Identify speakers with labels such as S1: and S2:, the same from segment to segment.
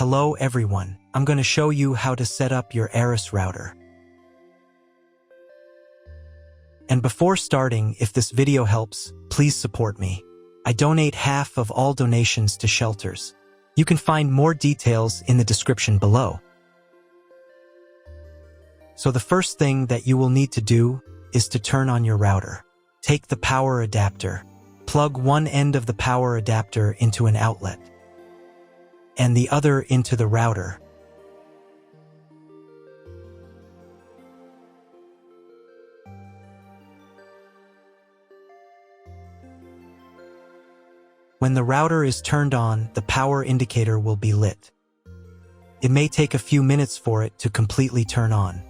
S1: Hello everyone, I'm going to show you how to set up your Arris router. And before starting, if this video helps, please support me. I donate half of all donations to shelters. You can find more details in the description below. So the first thing that you will need to do is to turn on your router. Take the power adapter. Plug one end of the power adapter into an outlet and the other into the router. When the router is turned on, the power indicator will be lit. It may take a few minutes for it to completely turn on.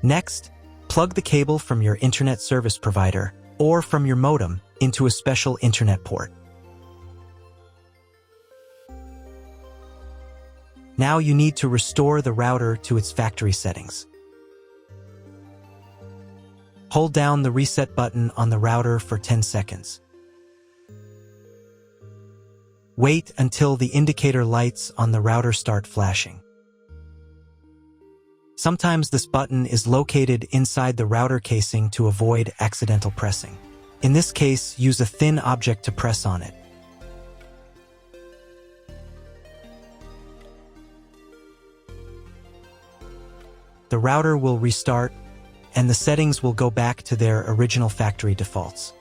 S1: Next, plug the cable from your internet service provider or from your modem into a special internet port. Now you need to restore the router to its factory settings. Hold down the reset button on the router for 10 seconds. Wait until the indicator lights on the router start flashing. Sometimes this button is located inside the router casing to avoid accidental pressing. In this case, use a thin object to press on it. The router will restart, and the settings will go back to their original factory defaults.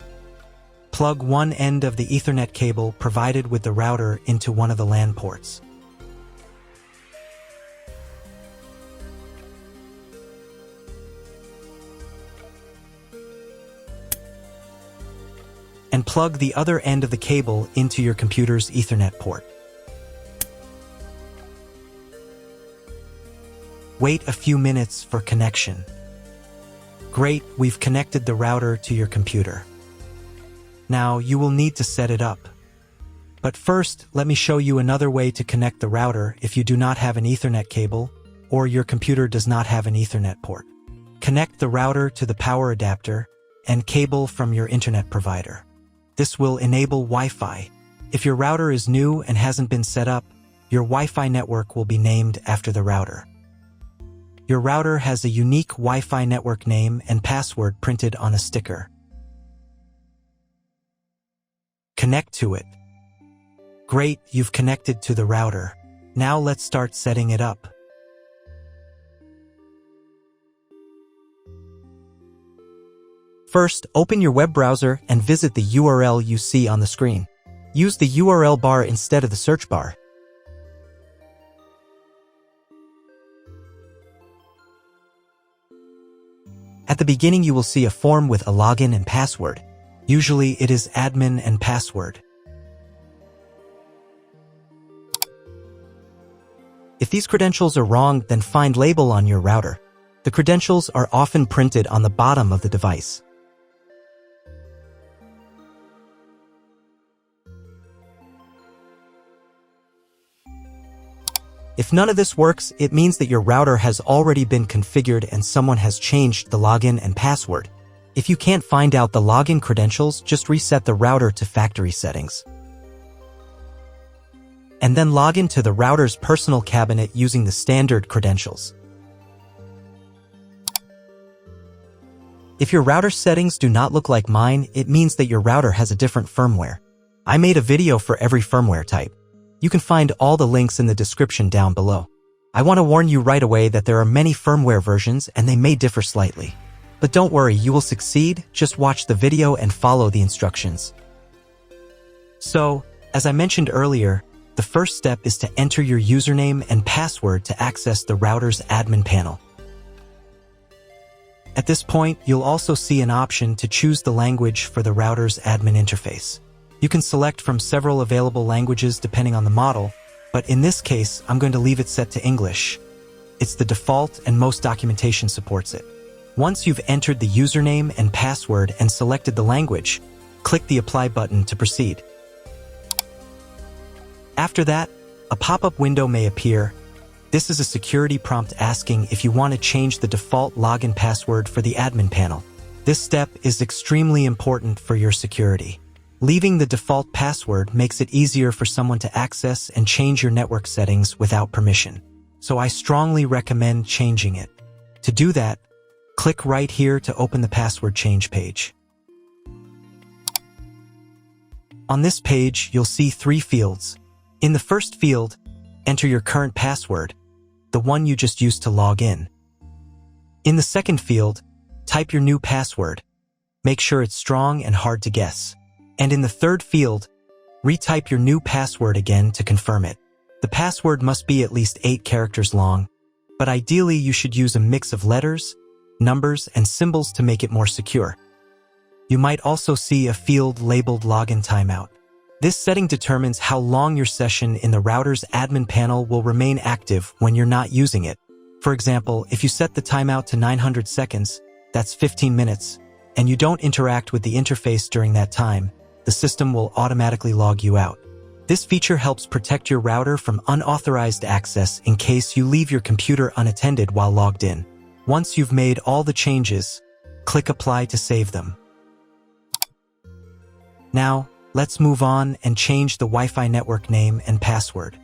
S1: Plug one end of the Ethernet cable provided with the router into one of the LAN ports. And plug the other end of the cable into your computer's Ethernet port. Wait a few minutes for connection. Great, we've connected the router to your computer. Now you will need to set it up. But first, let me show you another way to connect the router if you do not have an Ethernet cable or your computer does not have an Ethernet port. Connect the router to the power adapter and cable from your internet provider. This will enable Wi-Fi. If your router is new and hasn't been set up, your Wi-Fi network will be named after the router. Your router has a unique Wi-Fi network name and password printed on a sticker. Connect to it. Great, you've connected to the router. Now let's start setting it up. First, open your web browser and visit the URL you see on the screen. Use the URL bar instead of the search bar. At the beginning, you will see a form with a login and password. Usually, it is admin and password. If these credentials are wrong, then find label on your router. The credentials are often printed on the bottom of the device. If none of this works, it means that your router has already been configured and someone has changed the login and password. If you can't find out the login credentials, just reset the router to factory settings. And then log into the router's personal cabinet using the standard credentials. If your router settings do not look like mine, it means that your router has a different firmware. I made a video for every firmware type. You can find all the links in the description down below. I want to warn you right away that there are many firmware versions and they may differ slightly. But don't worry, you will succeed. Just watch the video and follow the instructions. So, as I mentioned earlier, the first step is to enter your username and password to access the router's admin panel. At this point, you'll also see an option to choose the language for the router's admin interface. You can select from several available languages depending on the model, but in this case, I'm going to leave it set to English. It's the default and most documentation supports it. Once you've entered the username and password and selected the language, click the Apply button to proceed. After that, a pop-up window may appear. This is a security prompt asking if you want to change the default login password for the admin panel. This step is extremely important for your security. Leaving the default password makes it easier for someone to access and change your network settings without permission. So I strongly recommend changing it. To do that, click right here to open the password change page. On this page, you'll see 3 fields. In the first field, enter your current password, the one you just used to log in. In the second field, type your new password. Make sure it's strong and hard to guess. And in the third field, retype your new password again to confirm it. The password must be at least 8 characters long, but ideally you should use a mix of letters, numbers, and symbols to make it more secure. You might also see a field labeled Login Timeout. This setting determines how long your session in the router's admin panel will remain active when you're not using it. For example, if you set the timeout to 900 seconds, that's 15 minutes, and you don't interact with the interface during that time, the system will automatically log you out. This feature helps protect your router from unauthorized access in case you leave your computer unattended while logged in. Once you've made all the changes, click Apply to save them. Now, let's move on and change the Wi-Fi network name and password.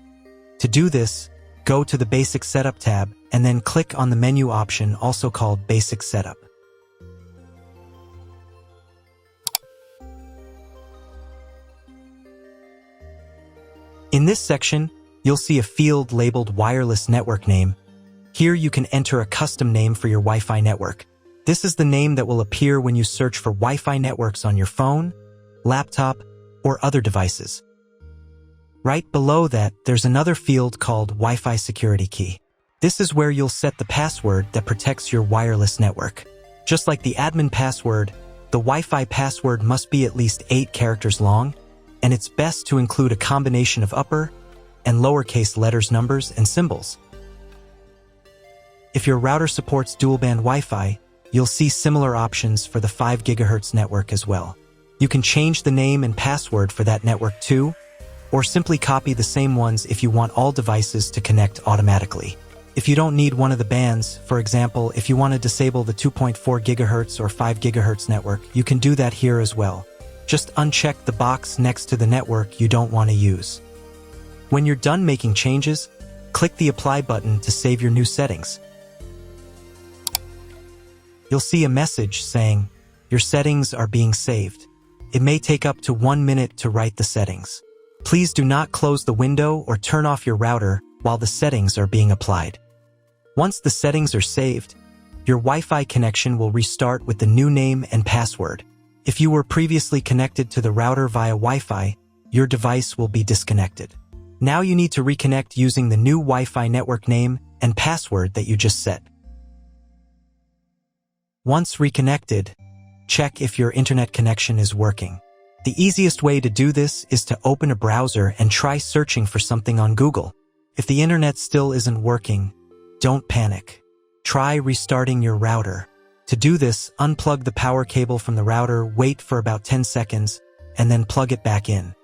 S1: To do this, go to the Basic Setup tab and then click on the menu option also called Basic Setup. In this section, you'll see a field labeled Wireless Network Name. Here you can enter a custom name for your Wi-Fi network. This is the name that will appear when you search for Wi-Fi networks on your phone, laptop, or other devices. Right below that, there's another field called Wi-Fi Security Key. This is where you'll set the password that protects your wireless network. Just like the admin password, the Wi-Fi password must be at least 8 characters long, and it's best to include a combination of upper and lowercase letters, numbers, and symbols. If your router supports dual-band Wi-Fi, you'll see similar options for the 5 GHz network as well. You can change the name and password for that network too, or simply copy the same ones if you want all devices to connect automatically. If you don't need one of the bands, for example, if you want to disable the 2.4 GHz or 5 GHz network, you can do that here as well. Just uncheck the box next to the network you don't want to use. When you're done making changes, click the Apply button to save your new settings. You'll see a message saying, "Your settings are being saved." It may take up to 1 minute to write the settings. Please do not close the window or turn off your router while the settings are being applied. Once the settings are saved, your Wi-Fi connection will restart with the new name and password. If you were previously connected to the router via Wi-Fi, your device will be disconnected. Now you need to reconnect using the new Wi-Fi network name and password that you just set. Once reconnected, check if your internet connection is working. The easiest way to do this is to open a browser and try searching for something on Google. If the internet still isn't working, don't panic. Try restarting your router. To do this, unplug the power cable from the router, wait for about 10 seconds, and then plug it back in.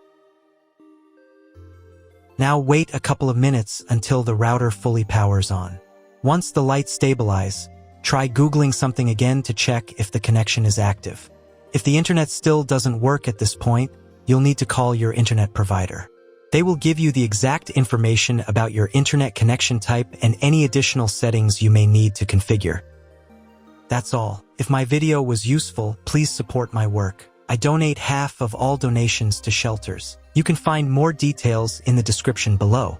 S1: Now wait a couple of minutes until the router fully powers on. Once the lights stabilize, try Googling something again to check if the connection is active. If the internet still doesn't work at this point, you'll need to call your internet provider. They will give you the exact information about your internet connection type and any additional settings you may need to configure. That's all. If my video was useful, please support my work. I donate half of all donations to shelters. You can find more details in the description below.